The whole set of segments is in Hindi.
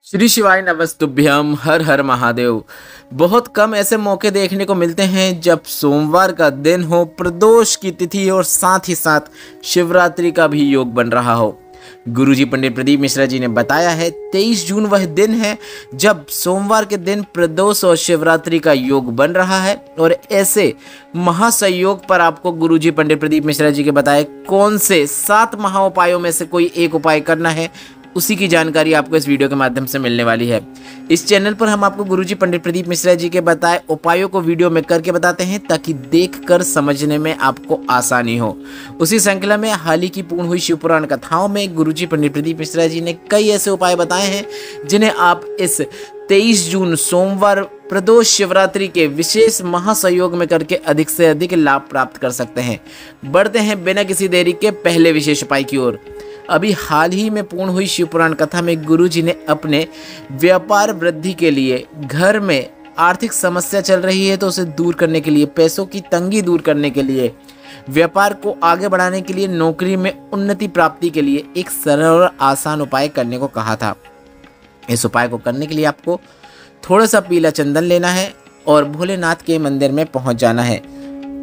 श्री शिवाय नमस्तुभ्यम। हर हर महादेव। बहुत कम ऐसे मौके देखने को मिलते हैं जब सोमवार का दिन हो, प्रदोष की तिथि और साथ ही साथ शिवरात्रि का भी योग बन रहा हो। गुरुजी पंडित प्रदीप मिश्रा जी ने बताया है 23 जून वह दिन है जब सोमवार के दिन प्रदोष और शिवरात्रि का योग बन रहा है। और ऐसे महासंयोग पर आपको गुरुजी पंडित प्रदीप मिश्रा जी के बताए कौन से 7 महाउपायों में से कोई एक उपाय करना है, उसी की जानकारी आपको इस वीडियो के माध्यम से मिलने वाली है। इस चैनल पर हम आपको गुरुजी पंडित प्रदीप मिश्रा जी के बताए उपायों को वीडियो में करके बताते हैं ताकि देखकर समझने में आपको आसानी हो। उसी श्रृंखला में हाल ही की पूर्ण हुई शिवपुराण कथाओं में गुरुजी पंडित प्रदीप मिश्रा जी ने कई ऐसे उपाय बताए हैं जिन्हें आप इस 23 जून सोमवार प्रदोष शिवरात्रि के विशेष महासंयोग में करके अधिक से अधिक लाभ प्राप्त कर सकते हैं। बढ़ते हैं बिना किसी देरी के पहले विशेष उपाय की ओर। अभी हाल ही में पूर्ण हुई शिवपुराण कथा में गुरुजी ने अपने व्यापार वृद्धि के लिए, घर में आर्थिक समस्या चल रही है तो उसे दूर करने के लिए, पैसों की तंगी दूर करने के लिए, व्यापार को आगे बढ़ाने के लिए, नौकरी में उन्नति प्राप्ति के लिए एक सरल और आसान उपाय करने को कहा था। इस उपाय को करने के लिए आपको थोड़ा सा पीला चंदन लेना है और भोलेनाथ के मंदिर में पहुंच जाना है।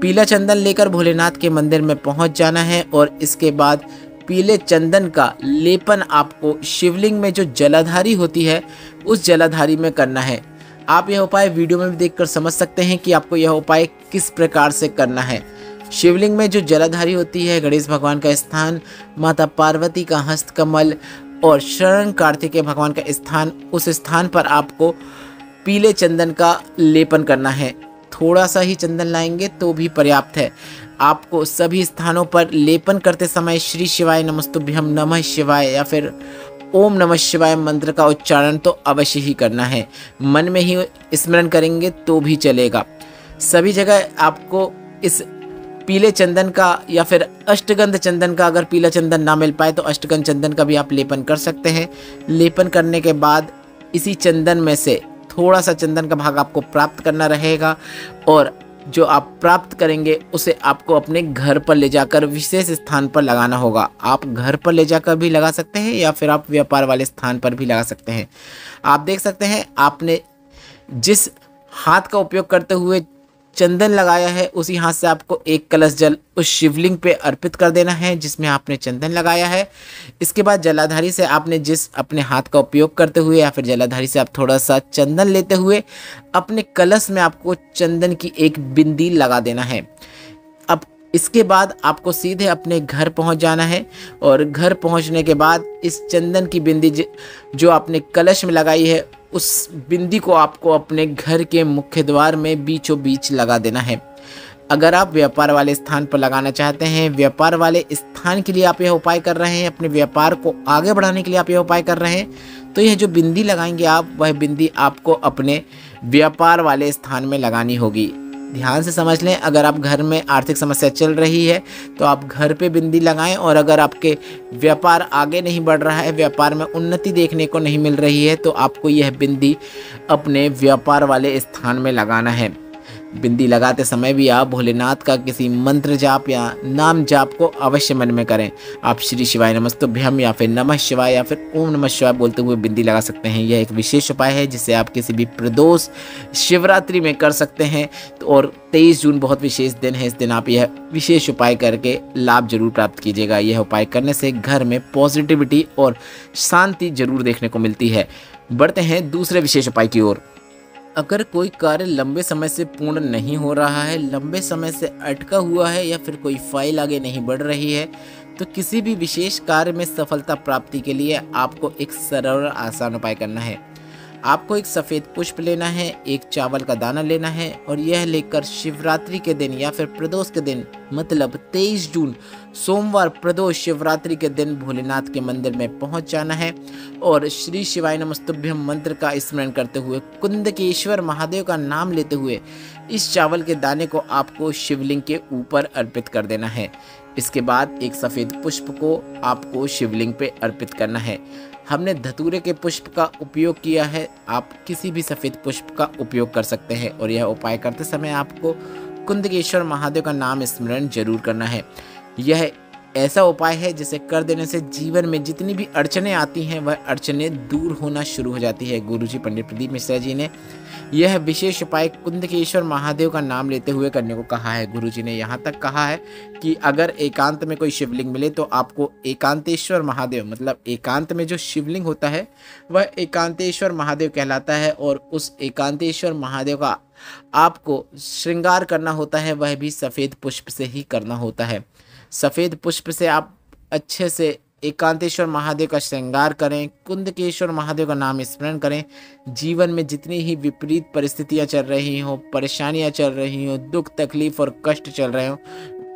पीला चंदन लेकर भोलेनाथ के मंदिर में पहुंच जाना है और इसके बाद पीले चंदन का लेपन आपको शिवलिंग में जो जलाधारी होती है उस जलाधारी में करना है। आप यह उपाय वीडियो में भी देखकर समझ सकते हैं कि आपको यह उपाय किस प्रकार से करना है। शिवलिंग में जो जलाधारी होती है, गणेश भगवान का स्थान, माता पार्वती का हस्तकमल और शरण कार्तिकेय भगवान का स्थान, उस स्थान पर आपको पीले चंदन का लेपन करना है। थोड़ा सा ही चंदन लाएंगे तो भी पर्याप्त है। आपको सभी स्थानों पर लेपन करते समय श्री शिवाय नमस्तुभ्यम, नमः शिवाय या फिर ओम नमः शिवाय मंत्र का उच्चारण तो अवश्य ही करना है। मन में ही स्मरण करेंगे तो भी चलेगा। सभी जगह आपको इस पीले चंदन का या फिर अष्टगंध चंदन का, अगर पीला चंदन ना मिल पाए तो अष्टगंध चंदन का भी आप लेपन कर सकते हैं। लेपन करने के बाद इसी चंदन में से थोड़ा सा चंदन का भाग आपको प्राप्त करना रहेगा और जो आप प्राप्त करेंगे उसे आपको अपने घर पर ले जाकर विशेष स्थान पर लगाना होगा। आप घर पर ले जाकर भी लगा सकते हैं या फिर आप व्यापार वाले स्थान पर भी लगा सकते हैं। आप देख सकते हैं आपने जिस हाथ का उपयोग करते हुए चंदन लगाया है उसी हाथ से आपको एक कलश जल उस शिवलिंग पे अर्पित कर देना है जिसमें आपने चंदन लगाया है। इसके बाद जलाधारी से आपने जिस अपने हाथ का उपयोग करते हुए या फिर जलाधारी से आप थोड़ा सा चंदन लेते हुए अपने कलश में आपको चंदन की एक बिंदी लगा देना है। अब इसके बाद आपको सीधे अपने घर पहुंच जाना है और घर पहुंचने के बाद इस चंदन की बिंदी जो आपने कलश में लगाई है उस बिंदी को आपको अपने घर के मुख्य द्वार में बीचों बीच लगा देना है। अगर आप व्यापार वाले स्थान पर लगाना चाहते हैं, व्यापार वाले स्थान के लिए आप यह उपाय कर रहे हैं, अपने व्यापार को आगे बढ़ाने के लिए आप यह उपाय कर रहे हैं, तो यह जो बिंदी लगाएंगे आप, वह बिंदी आपको अपने व्यापार वाले स्थान में लगानी होगी। ध्यान से समझ लें, अगर आप घर में आर्थिक समस्या चल रही है तो आप घर पे बिंदी लगाएं और अगर आपके व्यापार आगे नहीं बढ़ रहा है, व्यापार में उन्नति देखने को नहीं मिल रही है, तो आपको यह बिंदी अपने व्यापार वाले स्थान में लगाना है। बिंदी लगाते समय भी आप भोलेनाथ का किसी मंत्र जाप या नाम जाप को अवश्य मन में करें। आप श्री शिवाय नमस्तुभ्यम या फिर नमः शिवाय या फिर ओम नमः शिवाय बोलते हुए बिंदी लगा सकते हैं। यह एक विशेष उपाय है जिसे आप किसी भी प्रदोष शिवरात्रि में कर सकते हैं। और 23 जून बहुत विशेष दिन है, इस दिन आप यह विशेष उपाय करके लाभ जरूर प्राप्त कीजिएगा। यह उपाय करने से घर में पॉजिटिविटी और शांति जरूर देखने को मिलती है। बढ़ते हैं दूसरे विशेष उपाय की ओर। अगर कोई कार्य लंबे समय से पूर्ण नहीं हो रहा है, लंबे समय से अटका हुआ है या फिर कोई फाइल आगे नहीं बढ़ रही है, तो किसी भी विशेष कार्य में सफलता प्राप्ति के लिए आपको एक सरल और आसान उपाय करना है। आपको एक सफ़ेद पुष्प लेना है, एक चावल का दाना लेना है और यह लेकर शिवरात्रि के दिन या फिर प्रदोष के दिन, मतलब 23 जून सोमवार प्रदोष शिवरात्रि के दिन भोलेनाथ के मंदिर में पहुंच जाना है और श्री शिवाय नमस्तुभ्यम मंत्र का स्मरण करते हुए, कुंदकेश्वर महादेव का नाम लेते हुए इस चावल के दाने को आपको शिवलिंग के ऊपर अर्पित कर देना है। इसके बाद एक सफ़ेद पुष्प को आपको शिवलिंग पे अर्पित करना है। हमने धतूरे के पुष्प का उपयोग किया है, आप किसी भी सफ़ेद पुष्प का उपयोग कर सकते हैं। और यह उपाय करते समय आपको कुंदकेश्वर महादेव का नाम स्मरण जरूर करना है। यह ऐसा उपाय है जिसे कर देने से जीवन में जितनी भी अड़चनें आती हैं वह अड़चनें दूर होना शुरू हो जाती है। गुरुजी पंडित प्रदीप मिश्रा जी ने यह विशेष उपाय कुंदकेश्वर महादेव का नाम लेते हुए करने को कहा है। गुरुजी ने यहाँ तक कहा है कि अगर एकांत में कोई शिवलिंग मिले तो आपको एकांतेश्वर महादेव, मतलब एकांत में जो शिवलिंग होता है वह एकांतेश्वर महादेव कहलाता है, और उस एकांतेश्वर महादेव का आपको श्रृंगार करना होता है, वह भी सफ़ेद पुष्प से ही करना होता है। सफ़ेद पुष्प से आप अच्छे से एकांतेश्वर महादेव का श्रृंगार करें, कुंदकेश्वर महादेव का नाम स्मरण करें। जीवन में जितनी ही विपरीत परिस्थितियां चल रही हों, परेशानियां चल रही हों, दुख तकलीफ और कष्ट चल रहे हों,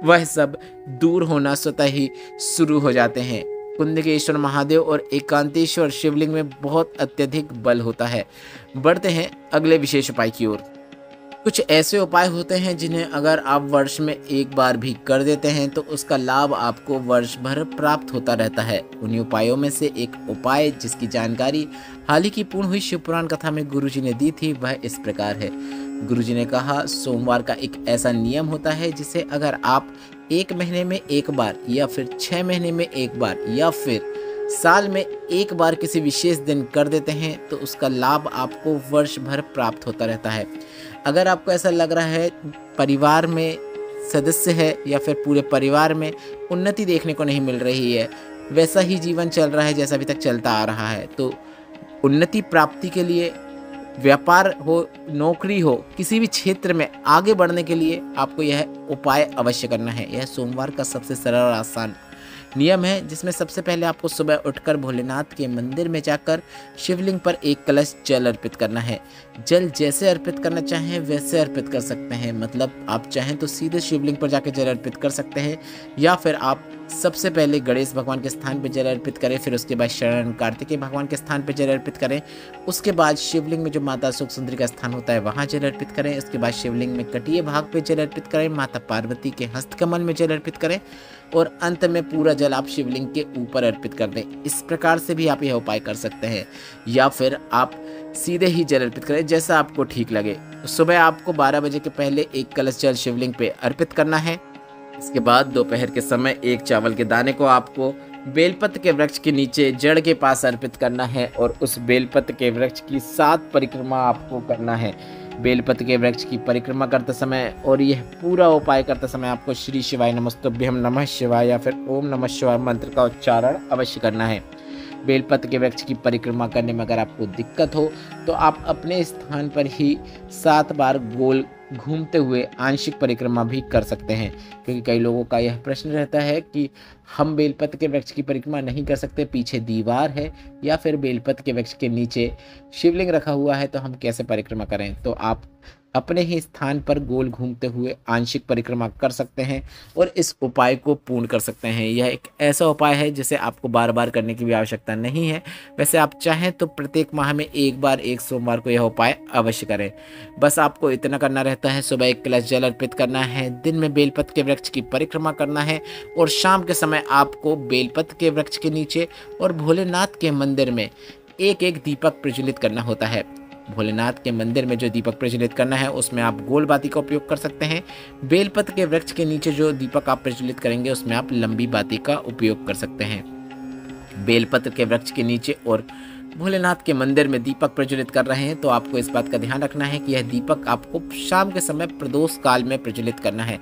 वह सब दूर होना स्वतः ही शुरू हो जाते हैं। कुंदकेश्वर महादेव और एकांतेश्वर शिवलिंग में बहुत अत्यधिक बल होता है। बढ़ते हैं अगले विशेष उपाय की ओर। कुछ ऐसे उपाय होते हैं जिन्हें अगर आप वर्ष में एक बार भी कर देते हैं तो उसका लाभ आपको वर्ष भर प्राप्त होता रहता है। उन्हीं उपायों में से एक उपाय जिसकी जानकारी हाल ही की पूर्ण हुई शिव पुराण कथा में गुरुजी ने दी थी वह इस प्रकार है। गुरुजी ने कहा, सोमवार का एक ऐसा नियम होता है जिसे अगर आप 1 महीने में एक बार या फिर 6 महीने में एक बार या फिर साल में एक बार किसी विशेष दिन कर देते हैं तो उसका लाभ आपको वर्ष भर प्राप्त होता रहता है। अगर आपको ऐसा लग रहा है परिवार में सदस्य है या फिर पूरे परिवार में उन्नति देखने को नहीं मिल रही है, वैसा ही जीवन चल रहा है जैसा अभी तक चलता आ रहा है, तो उन्नति प्राप्ति के लिए, व्यापार हो, नौकरी हो, किसी भी क्षेत्र में आगे बढ़ने के लिए आपको यह उपाय अवश्य करना है। यह सोमवार का सबसे सरल और आसान नियम है, जिसमें सबसे पहले आपको सुबह उठकर भोलेनाथ के मंदिर में जाकर शिवलिंग पर एक कलश जल अर्पित करना है। जल जैसे अर्पित करना चाहें वैसे अर्पित कर सकते हैं, मतलब आप चाहें तो सीधे शिवलिंग पर जाकर जल अर्पित कर सकते हैं, या फिर आप सबसे पहले गणेश भगवान के स्थान पर जल अर्पित करें, फिर उसके बाद शरण कार्तिकेय भगवान के स्थान पर जल अर्पित करें, उसके बाद शिवलिंग में जो माता सुख सुंदरी का स्थान होता है वहाँ जल अर्पित करें, उसके बाद शिवलिंग में कटिए भाग पे जल अर्पित करें, माता पार्वती के हस्तकमल में जल अर्पित करें, और अंत में पूरा जल आप शिवलिंग के ऊपर अर्पित कर दें। इस प्रकार से भी आप यह उपाय कर सकते हैं, या फिर आप सीधे ही जल अर्पित करें, जैसा आपको ठीक लगे। सुबह आपको 12 बजे के पहले एक कलश जल शिवलिंग पे अर्पित करना है। इसके बाद दोपहर के समय एक चावल के दाने को आपको बेलपत्र के वृक्ष के नीचे जड़ के पास अर्पित करना है, और उस बेलपत्र के वृक्ष की 7 परिक्रमा आपको करना है। बेलपत्र के वृक्ष की परिक्रमा करते समय और यह पूरा उपाय करते समय आपको श्री शिवाय नमस्तुभ्यम नमः शिवाय या फिर ओम नमः शिवाय मंत्र का उच्चारण अवश्य करना है। बेलपत्र के वृक्ष की परिक्रमा करने में अगर आपको दिक्कत हो तो आप अपने स्थान पर ही 7 बार गोल घूमते हुए आंशिक परिक्रमा भी कर सकते हैं, क्योंकि कई लोगों का यह प्रश्न रहता है कि हम बेलपत्र के वृक्ष की परिक्रमा नहीं कर सकते, पीछे दीवार है या फिर बेलपत्र के वृक्ष के नीचे शिवलिंग रखा हुआ है, तो हम कैसे परिक्रमा करें। तो आप अपने ही स्थान पर गोल घूमते हुए आंशिक परिक्रमा कर सकते हैं और इस उपाय को पूर्ण कर सकते हैं। यह एक ऐसा उपाय है जिसे आपको बार बार करने की भी आवश्यकता नहीं है। वैसे आप चाहें तो प्रत्येक माह में एक बार एक सोमवार को यह उपाय अवश्य करें। बस आपको इतना करना रहता है, सुबह एक कलश जल अर्पित करना है, दिन में बेलपत्र के वृक्ष की परिक्रमा करना है, और शाम के समय आपको बेलपत्र के वृक्ष के नीचे और भोलेनाथ के मंदिर में एक एक दीपक प्रज्वलित करना होता है। भोलेनाथ के मंदिर में जो दीपक प्रज्वलित करना है उसमें आप गोल बाती का उपयोग कर सकते हैं। बेलपत्र के वृक्ष के नीचे जो दीपक आप प्रज्वलित करेंगे उसमें आप लंबी बाती का उपयोग कर सकते हैं। बेलपत्र के वृक्ष के नीचे और भोलेनाथ के मंदिर में दीपक प्रज्वलित कर रहे हैं तो आपको इस बात का ध्यान रखना है कि यह दीपक आपको शाम के समय प्रदोष काल में प्रज्वलित करना है।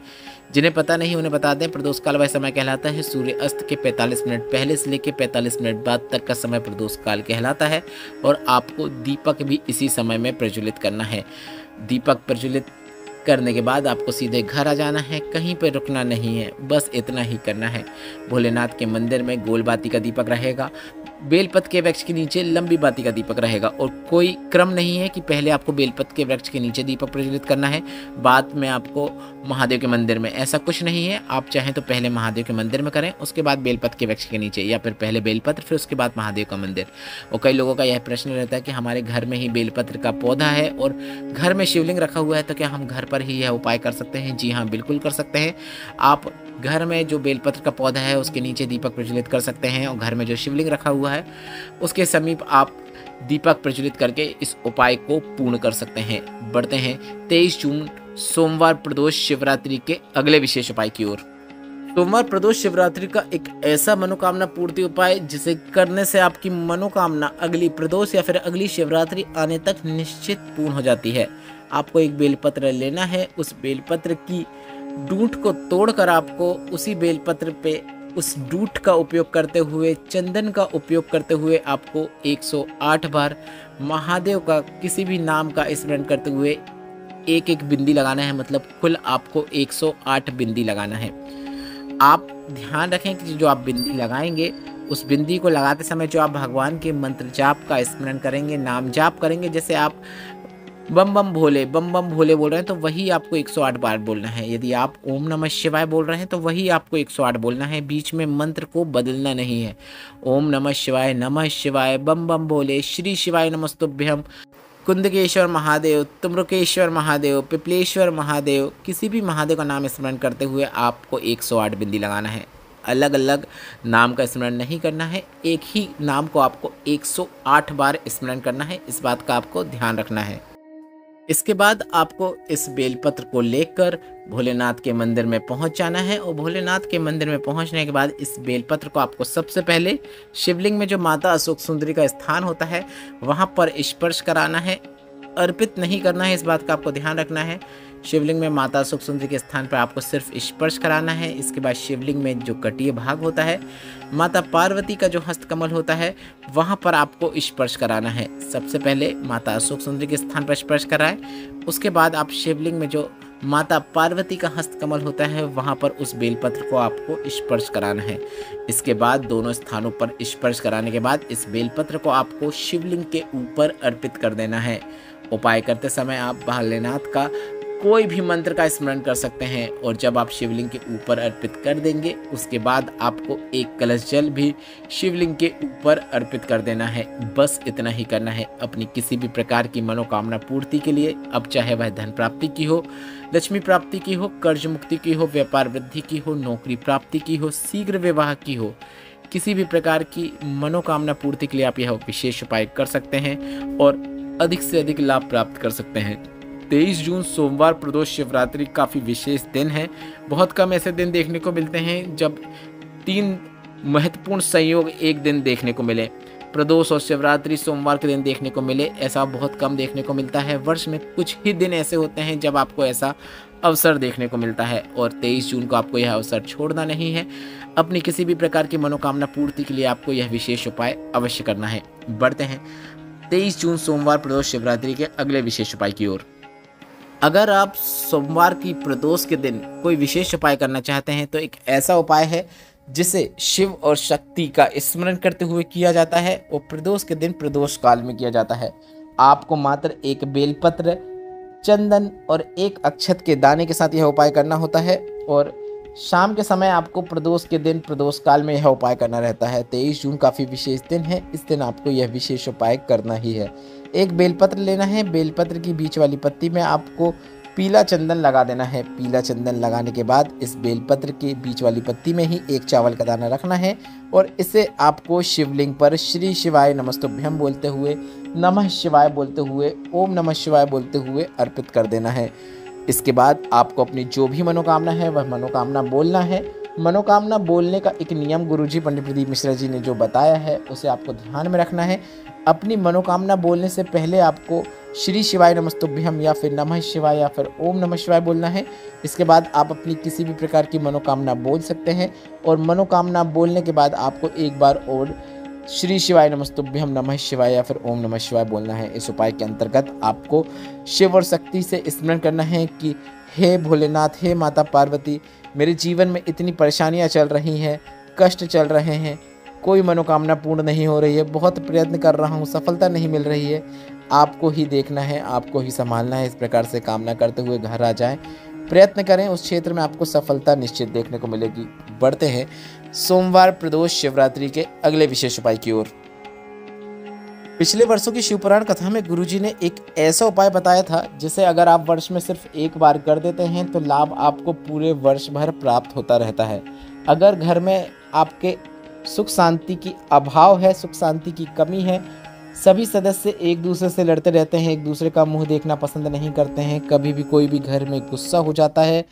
जिन्हें पता नहीं उन्हें बता दें, प्रदोष काल वह समय कहलाता है सूर्य अस्त के 45 मिनट पहले से लेकर 45 मिनट बाद तक का समय प्रदोष काल कहलाता है, और आपको दीपक भी इसी समय में प्रज्वलित करना है। दीपक प्रज्वलित करने के बाद आपको सीधे घर आ जाना है, कहीं पर रुकना नहीं है, बस इतना ही करना है। भोलेनाथ के मंदिर में गोल बाती का दीपक रहेगा, बेलपत्र के वृक्ष के नीचे लंबी बाती का दीपक रहेगा, और कोई क्रम नहीं है कि पहले आपको बेलपत्र के वृक्ष के नीचे दीपक प्रज्वलित करना है बाद में आपको महादेव के मंदिर में, ऐसा कुछ नहीं है। आप चाहें तो पहले महादेव के मंदिर में करें, उसके बाद बेलपत्र के वृक्ष के नीचे, या फिर पहले बेलपत्र फिर उसके बाद महादेव का मंदिर। और कई लोगों का यह प्रश्न रहता है कि हमारे घर में ही बेलपत्र का पौधा है और घर में शिवलिंग रखा हुआ है, तो क्या हम घर पर ही यह उपाय कर सकते हैं? जी हाँ, बिल्कुल कर सकते हैं। आप घर में जो बेलपत्र का पौधा है उसके नीचे दीपक प्रज्वलित कर सकते हैं, और घर में जो शिवलिंग रखा हुआ है उसके समीप आप दीपक प्रज्वलित करके इस उपाय को पूर्ण कर सकते हैं। बढ़ते हैं 23 जून सोमवार प्रदोष शिवरात्रि के अगले विशेष उपाय की ओर। सोमवार प्रदोष शिवरात्रि का एक ऐसा मनोकामना पूर्ति उपाय जिसे करने से आपकी मनोकामना अगली प्रदोष या फिर अगली शिवरात्रि आने तक निश्चित पूर्ण हो जाती है। आपको एक बेलपत्र लेना है, उस बेलपत्र की डूंठ को तोड़कर आपको उसी बेलपत्र पे उस डूंठ का उपयोग करते हुए, चंदन का उपयोग करते हुए आपको 108 बार महादेव का किसी भी नाम का स्मरण करते हुए एक एक बिंदी लगाना है। मतलब कुल आपको 108 बिंदी लगाना है। आप ध्यान रखें कि जो आप बिंदी लगाएंगे उस बिंदी को लगाते समय जो आप भगवान के मंत्र जाप का स्मरण करेंगे, नाम जाप करेंगे, जैसे आप बम बम भोले बोल रहे हैं तो वही आपको 108 बार बोलना है। यदि आप ओम नमः शिवाय बोल रहे हैं तो वही आपको 108 बोलना है। बीच में मंत्र को बदलना नहीं है। ओम नमः शिवाय बम बम भोले, श्री शिवाय नमस्तुभ्यम, कुंदकेश्वर महादेव, तुम्रकेश्वर महादेव, पिपलेश्वर महादेव, किसी भी महादेव का नाम स्मरण करते हुए आपको 108 बिंदी लगाना है। अलग अलग नाम का स्मरण नहीं करना है, एक ही नाम को आपको 108 बार स्मरण करना है। इस बात का आपको ध्यान रखना है। इसके बाद आपको इस बेलपत्र को लेकर भोलेनाथ के मंदिर में पहुंच जाना है और भोलेनाथ के मंदिर में पहुंचने के बाद इस बेलपत्र को आपको सबसे पहले शिवलिंग में जो माता अशोक सुंदरी का स्थान होता है वहां पर स्पर्श कराना है, अर्पित नहीं करना है। इस बात का आपको ध्यान रखना है। शिवलिंग में माता अशोक सुंदरी के स्थान पर आपको सिर्फ स्पर्श कराना है। इसके बाद शिवलिंग में जो कटीय भाग होता है, माता पार्वती का जो हस्तकमल होता है, वहां पर आपको स्पर्श कराना है। सबसे पहले माता अशोक सुंदरी के स्थान पर स्पर्श कराएं, उसके बाद आप शिवलिंग में जो माता पार्वती का हस्तकमल होता है वहां पर उस बेलपत्र को आपको स्पर्श कराना है। इसके बाद दोनों स्थानों पर स्पर्श कराने के बाद इस बेलपत्र को आपको शिवलिंग के ऊपर अर्पित कर देना है। उपाय करते समय आप भोलेनाथ का कोई भी मंत्र का स्मरण कर सकते हैं और जब आप शिवलिंग के ऊपर अर्पित कर देंगे उसके बाद आपको एक कलश जल भी शिवलिंग के ऊपर अर्पित कर देना है। बस इतना ही करना है। अपनी किसी भी प्रकार की मनोकामना पूर्ति के लिए, अब चाहे वह धन प्राप्ति की हो, लक्ष्मी प्राप्ति की हो, कर्ज मुक्ति की हो, व्यापार वृद्धि की हो, नौकरी प्राप्ति की हो, शीघ्र विवाह की हो, किसी भी प्रकार की मनोकामना पूर्ति के लिए आप यह विशेष उपाय कर सकते हैं और अधिक से अधिक लाभ प्राप्त कर सकते हैं। 23 जून सोमवार प्रदोष शिवरात्रि काफ़ी विशेष दिन है। बहुत कम ऐसे दिन देखने को मिलते हैं जब 3 महत्वपूर्ण संयोग एक दिन देखने को मिले। प्रदोष और शिवरात्रि सोमवार के दिन देखने को मिले, ऐसा बहुत कम देखने को मिलता है। वर्ष में कुछ ही दिन ऐसे होते हैं जब आपको ऐसा अवसर देखने को मिलता है और 23 जून को आपको यह अवसर छोड़ना नहीं है। अपनी किसी भी प्रकार की मनोकामना पूर्ति के लिए आपको यह विशेष उपाय अवश्य करना है। बढ़ते हैं 23 जून सोमवार प्रदोष शिवरात्रि के अगले विशेष उपाय की ओर। अगर आप सोमवार की प्रदोष के दिन कोई विशेष उपाय करना चाहते हैं तो एक ऐसा उपाय है जिसे शिव और शक्ति का स्मरण करते हुए किया जाता है और प्रदोष के दिन प्रदोष काल में किया जाता है। आपको मात्र एक बेलपत्र, चंदन और एक अक्षत के दाने के साथ यह उपाय करना होता है और शाम के समय आपको प्रदोष के दिन प्रदोष काल में यह उपाय करना रहता है। 23 जून काफ़ी विशेष दिन है, इस दिन आपको यह विशेष उपाय करना ही है। एक बेलपत्र लेना है, बेलपत्र की बीच वाली पत्ती में आपको पीला चंदन लगा देना है। पीला चंदन लगाने के बाद इस बेलपत्र के बीच वाली पत्ती में ही एक चावल का दाना रखना है और इसे आपको शिवलिंग पर श्री शिवाय नमस्तुभ्यम बोलते हुए, नमः शिवाय बोलते हुए, ओम नमः शिवाय बोलते हुए अर्पित कर देना है। इसके बाद आपको अपनी जो भी मनोकामना है वह मनोकामना बोलना है। मनोकामना बोलने का एक नियम गुरुजी पंडित प्रदीप मिश्रा जी ने जो बताया है उसे आपको ध्यान में रखना है। अपनी मनोकामना बोलने से पहले आपको श्री शिवाय नमस्तुभ्यम या फिर नमः शिवाय या फिर ओम नमः शिवाय बोलना है। इसके बाद आप अपनी किसी भी प्रकार की मनोकामना बोल सकते हैं और मनोकामना बोलने के बाद आपको एक बार और श्री शिवाय नमस्तुभ्यम, नमः शिवाय या फिर ओम नमः शिवाय बोलना है। इस उपाय के अंतर्गत आपको शिव और शक्ति से स्मरण करना है कि हे भोलेनाथ, हे माता पार्वती, मेरे जीवन में इतनी परेशानियां चल रही हैं, कष्ट चल रहे हैं, कोई मनोकामना पूर्ण नहीं हो रही है, बहुत प्रयत्न कर रहा हूँ, सफलता नहीं मिल रही है, आपको ही देखना है, आपको ही संभालना है। इस प्रकार से कामना करते हुए घर आ जाएं, प्रयत्न करें, उस क्षेत्र में आपको सफलता निश्चित देखने को मिलेगी। बढ़ते हैं सोमवार प्रदोष शिवरात्रि के अगले विशेष उपाय की ओर। पिछले वर्षों की शिवपुराण कथा में गुरुजी ने एक ऐसा उपाय बताया था जिसे अगर आप वर्ष में सिर्फ एक बार कर देते हैं तो लाभ आपको पूरे वर्ष भर प्राप्त होता रहता है। अगर घर में आपके सुख शांति की अभाव है, सुख शांति की कमी है, सभी सदस्य एक दूसरे से लड़ते रहते हैं, एक दूसरे का मुंह देखना पसंद नहीं करते हैं, कभी भी कोई भी घर में गुस्सा हो जाता है,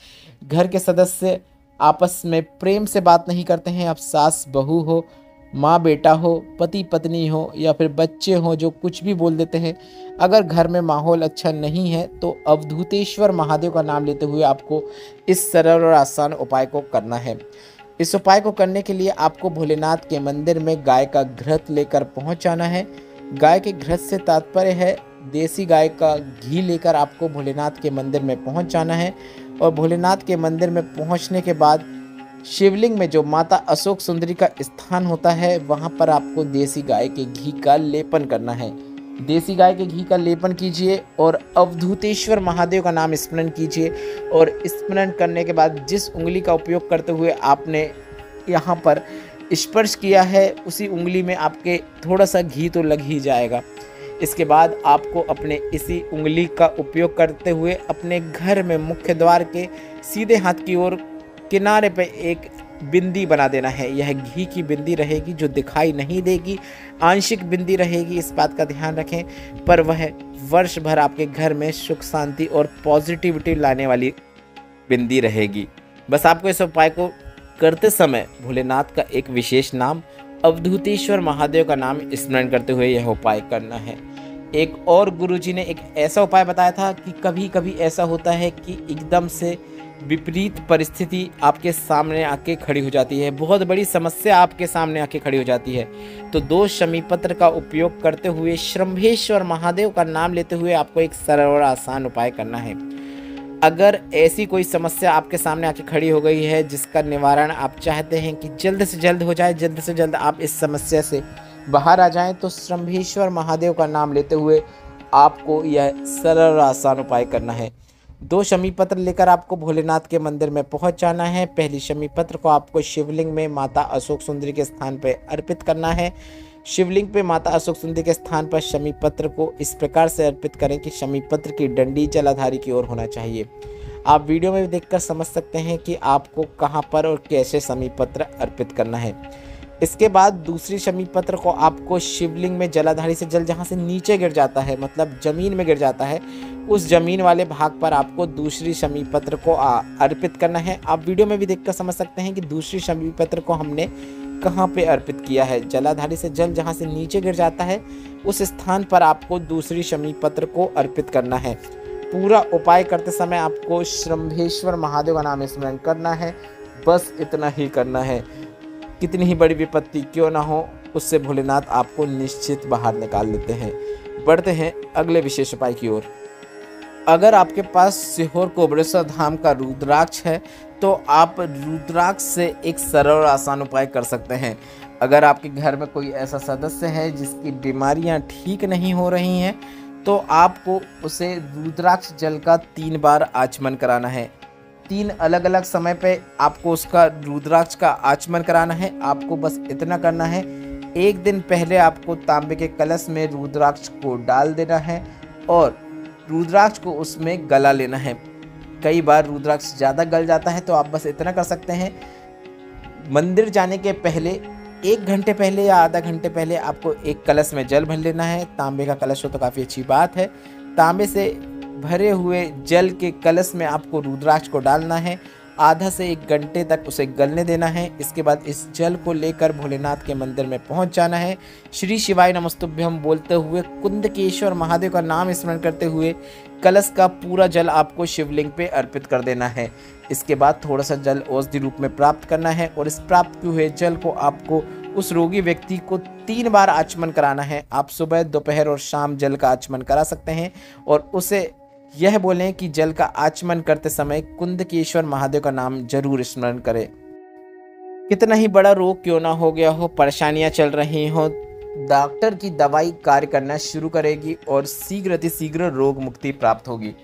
घर के सदस्य आपस में प्रेम से बात नहीं करते हैं। अब सास बहू हो, माँ बेटा हो, पति पत्नी हो या फिर बच्चे हो जो कुछ भी बोल देते हैं। अगर घर में माहौल अच्छा नहीं है तो अवधूतेश्वर महादेव का नाम लेते हुए आपको इस सरल और आसान उपाय को करना है। इस उपाय को करने के लिए आपको भोलेनाथ के मंदिर में गाय का घृत लेकर पहुंच जाना है। गाय के घृत से तात्पर्य है देसी गाय का घी लेकर आपको भोलेनाथ के मंदिर में पहुंच जाना है। और भोलेनाथ के मंदिर में पहुंचने के बाद शिवलिंग में जो माता अशोक सुंदरी का स्थान होता है वहां पर आपको देसी गाय के घी का लेपन करना है। देसी गाय के घी का लेपन कीजिए और अवधूतेश्वर महादेव का नाम स्मरण कीजिए। और स्मरण करने के बाद जिस उंगली का उपयोग करते हुए आपने यहाँ पर स्पर्श किया है उसी उंगली में आपके थोड़ा सा घी तो लग ही जाएगा। इसके बाद आपको अपने इसी उंगली का उपयोग करते हुए अपने घर में मुख्य द्वार के सीधे हाथ की ओर किनारे पे एक बिंदी बना देना है। यह घी की बिंदी रहेगी जो दिखाई नहीं देगी, आंशिक बिंदी रहेगी, इस बात का ध्यान रखें। पर वह वर्ष भर आपके घर में सुख शांति और पॉजिटिविटी लाने वाली बिंदी रहेगी। बस आपको इस उपाय को करते समय भोलेनाथ का एक विशेष नाम अवधूतेश्वर महादेव का नाम स्मरण करते हुए यह उपाय करना है। एक और गुरुजी ने एक ऐसा उपाय बताया था कि कभी कभी ऐसा होता है कि एकदम से विपरीत परिस्थिति आपके सामने आके खड़ी हो जाती है, बहुत बड़ी समस्या आपके सामने आके खड़ी हो जाती है। तो 2 शमी पत्र का उपयोग करते हुए शंभेश्वर महादेव का नाम लेते हुए आपको एक सरल और आसान उपाय करना है। अगर ऐसी कोई समस्या आपके सामने आके खड़ी हो गई है जिसका निवारण आप चाहते हैं कि जल्द से जल्द हो जाए, जल्द से जल्द आप इस समस्या से बाहर आ जाएं, तो शंभेश्वर महादेव का नाम लेते हुए आपको यह सरल और आसान उपाय करना है। 2 शमी पत्र लेकर आपको भोलेनाथ के मंदिर में पहुंच जाना है। पहली शमी पत्र को आपको शिवलिंग में माता अशोक सुंदरी के स्थान पर अर्पित करना है। शिवलिंग पे माता अशोक सुंदरी के स्थान पर शमी पत्र को इस प्रकार से अर्पित करें कि शमी पत्र की डंडी जलाधारी की ओर होना चाहिए। आप वीडियो में देखकर समझ सकते हैं कि आपको कहां पर और कैसे शमी पत्र अर्पित करना है। इसके बाद दूसरी शमी पत्र को आपको शिवलिंग में जलाधारी से जल जहां से नीचे गिर जाता है, मतलब जमीन में गिर जाता है, उस जमीन वाले भाग पर आपको दूसरी शमी पत्र को अर्पित करना है। आप वीडियो में भी देखकर समझ सकते हैं कि दूसरी शमी पत्र को हमने कहाँ पे अर्पित किया है। जलाधारी से जल जहाँ से नीचे गिर जाता है उस स्थान पर आपको दूसरी शमी पत्र को अर्पित करना है। पूरा उपाय करते समय आपको शंभेश्वर महादेव का नाम स्मरण करना है, बस इतना ही करना है। कितनी ही बड़ी विपत्ति क्यों ना हो, उससे भोलेनाथ आपको निश्चित बाहर निकाल लेते हैं। बढ़ते हैं अगले विशेष उपाय की ओर। अगर आपके पास सीहोर कोबरेश्वर धाम का रुद्राक्ष है तो आप रुद्राक्ष से एक सरल और आसान उपाय कर सकते हैं। अगर आपके घर में कोई ऐसा सदस्य है जिसकी बीमारियां ठीक नहीं हो रही हैं तो आपको उसे रुद्राक्ष जल का 3 बार आचमन कराना है। 3 अलग अलग समय पे आपको उसका रुद्राक्ष का आचमन कराना है। आपको बस इतना करना है, एक दिन पहले आपको तांबे के कलश में रुद्राक्ष को डाल देना है और रुद्राक्ष को उसमें गला लेना है। कई बार रुद्राक्ष ज़्यादा गल जाता है तो आप बस इतना कर सकते हैं, मंदिर जाने के पहले 1 घंटे पहले या आधा घंटे पहले आपको एक कलश में जल भर लेना है। तांबे का कलश हो तो काफ़ी अच्छी बात है। तांबे से भरे हुए जल के कलश में आपको रुद्राक्ष को डालना है, आधा से 1 घंटे तक उसे गलने देना है। इसके बाद इस जल को लेकर भोलेनाथ के मंदिर में पहुंच जाना है। श्री शिवाय नमस्तुभ्यम बोलते हुए कुंदकेश्वर महादेव का नाम स्मरण करते हुए कलश का पूरा जल आपको शिवलिंग पे अर्पित कर देना है। इसके बाद थोड़ा सा जल औषधि रूप में प्राप्त करना है और इस प्राप्त हुए जल को आपको उस रोगी व्यक्ति को 3 बार आचमन कराना है। आप सुबह, दोपहर और शाम जल का आचमन करा सकते हैं और उसे यह बोलें कि जल का आचमन करते समय कुंदकेश्वर महादेव का नाम जरूर स्मरण करें। कितना ही बड़ा रोग क्यों ना हो गया हो, परेशानियां चल रही हो, डॉक्टर की दवाई कार्य करना शुरू करेगी और शीघ्र अतिशीघ्र रोग मुक्ति प्राप्त होगी।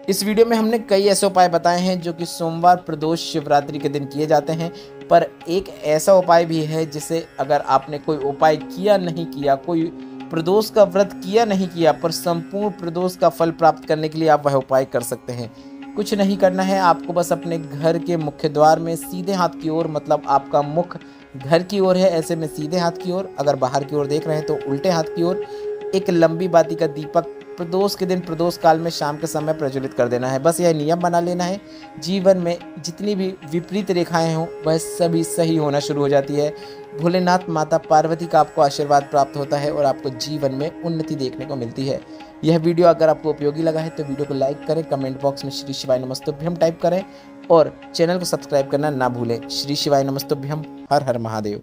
इस वीडियो में हमने कई ऐसे उपाय बताए हैं जो कि सोमवार, प्रदोष, शिवरात्रि के दिन किए जाते हैं, पर एक ऐसा उपाय भी है जिसे अगर आपने कोई उपाय किया नहीं किया, कोई प्रदोष का व्रत किया नहीं किया, पर संपूर्ण प्रदोष का फल प्राप्त करने के लिए आप वह उपाय कर सकते हैं। कुछ नहीं करना है, आपको बस अपने घर के मुख्य द्वार में सीधे हाथ की ओर, मतलब आपका मुख घर की ओर है, ऐसे में सीधे हाथ की ओर, अगर बाहर की ओर देख रहे हैं तो उल्टे हाथ की ओर, एक लंबी बाती का दीपक प्रदोष के दिन प्रदोष काल में शाम के समय प्रज्वलित कर देना है। बस यह नियम बना लेना है। जीवन में जितनी भी विपरीत रेखाएं हों वह सभी सही होना शुरू हो जाती है। भोलेनाथ माता पार्वती का आपको आशीर्वाद प्राप्त होता है और आपको जीवन में उन्नति देखने को मिलती है। यह वीडियो अगर आपको उपयोगी लगा है तो वीडियो को लाइक करें, कमेंट बॉक्स में श्री शिवाय नमस्तुभ्यम टाइप करें और चैनल को सब्सक्राइब करना ना भूलें। श्री शिवाय नमस्तुभ्यम। हर हर महादेव।